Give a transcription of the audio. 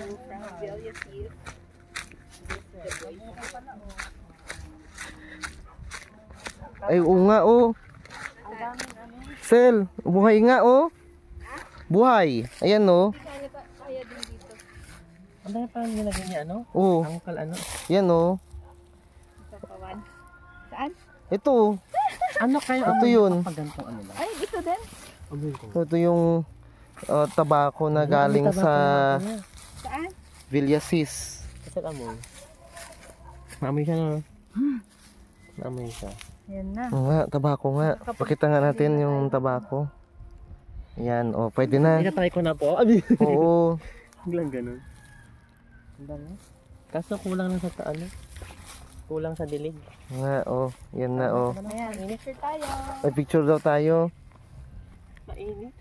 from Villas Youth. Ay, oo nga, oh. Sel, buhay nga, oh. Buhay. Ayan, oh. Kaya din dito. Ang dami pa nilagay niya, ano? Oh. Angkal, ano? Yan, oh. Ito pawan. Saan? Ito, oh. Ano kayo? Ito yun. Pag ganitong ano lang. Ay, ito din. Ito yung tabako na galing sa Saan? Villasis. Kasi amoy. Maamoy siya, no? Maamoy siya. Yan na. Oo nga, tabako nga. Pakita nga natin yung tabako. Yan, oh, pwede na. Ika-try ko na po. Abi. Oo. Biglang ganun. Ang dami. Kaso kulang lang sa ano? Kulang sa dilig. Nga, oh. Yan na, oh. Ayan, picture tayo. May picture daw tayo. Mainit.